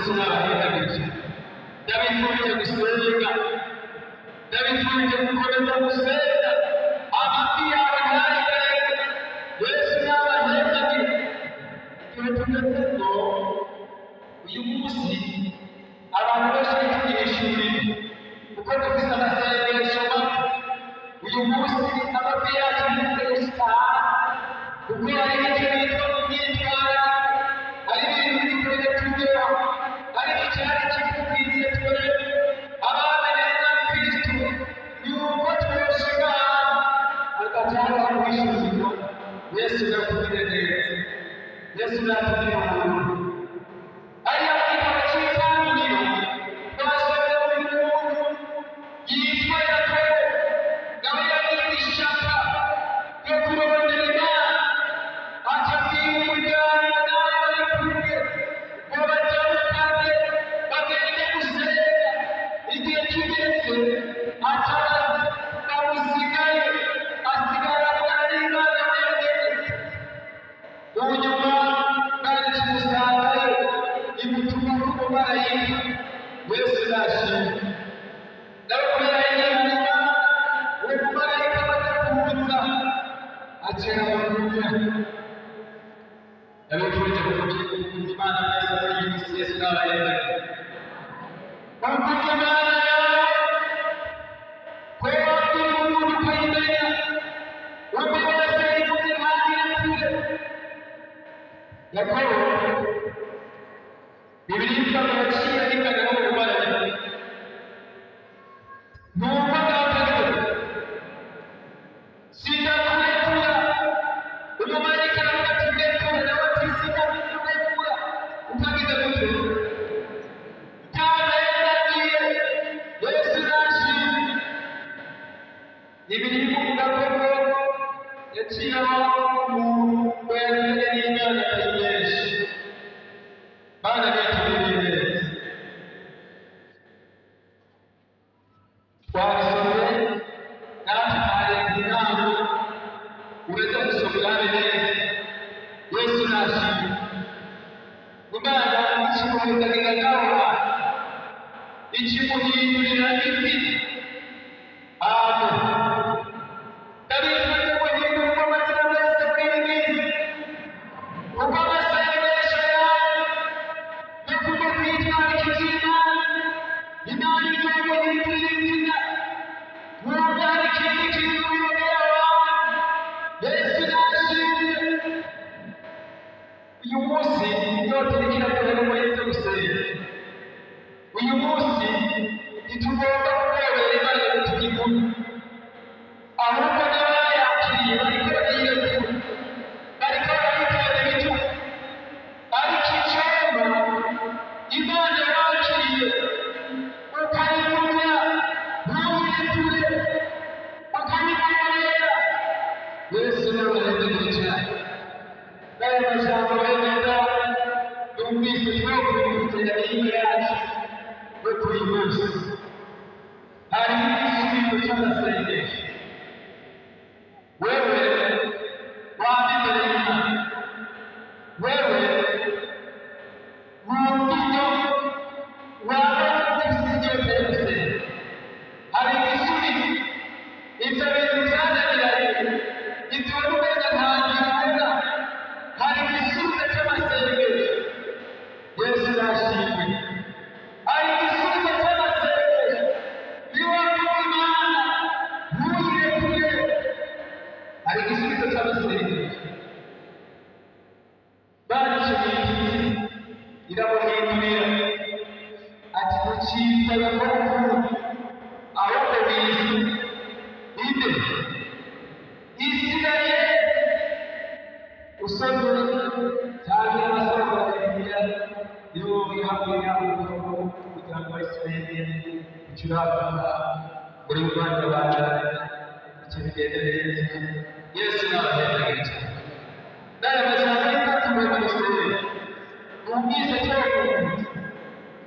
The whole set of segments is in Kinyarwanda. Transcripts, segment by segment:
Yesu n'abahindagije ndabifurije gusenga ndabifurije gukomeza gusenga amafi yawe ntayigareke Yesu n'abahindagije igihe tugeze ngo uyu munsi abantu benshi bitugishije kuko dufise amasengesho make uyu munsi amafi yacu ntitureshe cyane kuko hari icyo bitwa mu myitwarire hari ibintu bidukorera turyoha hari icyari kitukwiriye twebwe abana neza Kristo ni uko twoshega agacyari amwishyurwa Yesu nakugire neza Yesu nakugire umuntu ariya gitabo cy'itangiriro twasomye buri muntu yitwa Yakobo nawe yagize ishyaka ryo kurondera Imana akabwira umuryango nawe bari kumwe ngo bajyane bagende gusenga igihe kigeze ataraza bamusigaye asigara ari Imana wenyine unyuma kandi kimusangayo imutuma k'umumarayika Yesu nashimwe nawe umumarayika uwo mumarayika badakubuza acera bamunya ndabifurije kugira Imana mwese muri iyi minsi Yesu n'abahindagije bakuze Imana yawe ko wabwira umuntu ukayimenya undi wese yivuze ntagire kure Yakobo Bibiliya ivuga ngo yaciye arigana n'umumarayika numva ndahagaze sindakurekura umumarayika aravuga ati ndekura nawe ati sindakurekura ukagize gute Imana yaragiye Yesu nashimwe Bibiliya ivuga ko yaciye umuntu ngo yagendanye n'Imana akayimenyesha Bana bitugirire neza twasomye natwe twarenze inama uretse gusoma nabi neza Yesu nashimwe Imana ikimuhindurira nawe ikimuhindurira ivi amen ndabifurije guhindurwa amazina meza kuri iyi minsi kuko amasengesho yawe no kubwo kwitwararika Imana izoguhindurira izina nubwo hari ikindi kintu wibonera wawe Yesu nashimwe uyu munsi inyota iriko irakureba muri ibyo gusenga uyu munsi ntitugomba kurebera Imana ngo tugigume ahubwo n'abayakiriye bariko barayirekura bariko barayitera ibitugu ariko icomba Imana yakiriye ukayigumya ntuyirekure ukayigororera Yesu n'abahindagije cyane n'aya majambo bene yumvise twakurikirana inyigo yacu yo kuri uyu munsi hariho igisubizo cy'amasengesho wewe waba imbere y'Imana wewe mu buryo waba ufite inyota yo gusenga hari igisubizo ibyo bintu byananiranye bituma umenya nta gikora hari igisubizo cy'amasengesho Yesu nashimwe hari igisubizo cy'amasengesho niba wumva Imana ntuyirekure hari igisubizo cy'amasengesho barishimye iramuhindurira ati mucibwa Yakobo ahubwo bizi inde isigaye usomye cyangwa amasoko ya yo hamwe n'abo kugira ngo Isirayeli icuranga buri Rwanda bajyana icyo bigenda neza Yesu n'abahindagije n'aya majambo y'itatu mu gusenga numvise cyo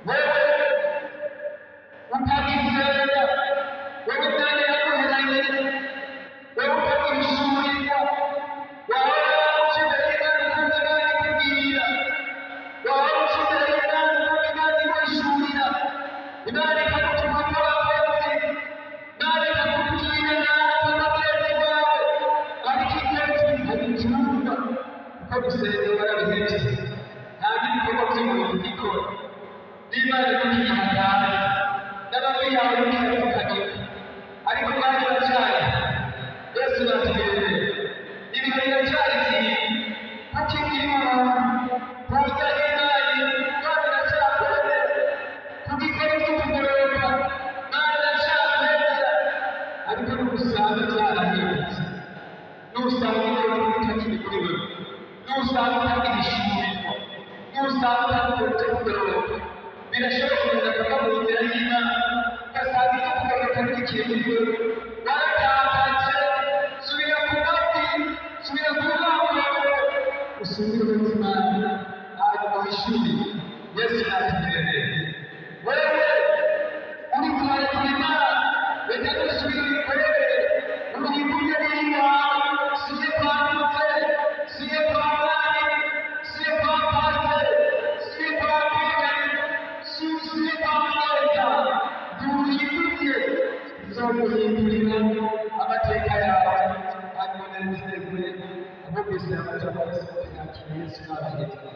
wewe ukagisenga wewe utari yaguheranye wewe ukagishurirwa wewe ukibereka n'ukunda n'ikubwira wewe ukibereka n'ukunda gukora n'Imana imukiye amatazi n'amabwi yawe ntiyatukanye ariko kandi uracyari Yesu natubereye ibihe biracyari byiza hakigira Imana ntuzanye nabi kandi iracyakwemera kubikora by'ukugororoka Imana iracyakwemera ariko n'usanga byarahindutse n'usanga ibyo utakiri kuri wewe n'usanga utagira ishimwe n'usanga utagira kugororoka birashoboka kugenda mu nzira y'Imana ugasanga icyo kugororoka ntikiye muri wewe waratakaje subira ku mavi subira ku Mana usubire mu Imana hanyuma wishime Yesu natubereye wewe uri kuharekera Imana reka dusubire imikorere uruhimbuye n'Imana siye twanditse siye twambaye siye twapase siye twapiganye siye twamwereka duhinduke tuzoguhindurira amateka yawe hanyuma nezerwe abo kwizera amajambo yose yakiriye Yesu n'abahetse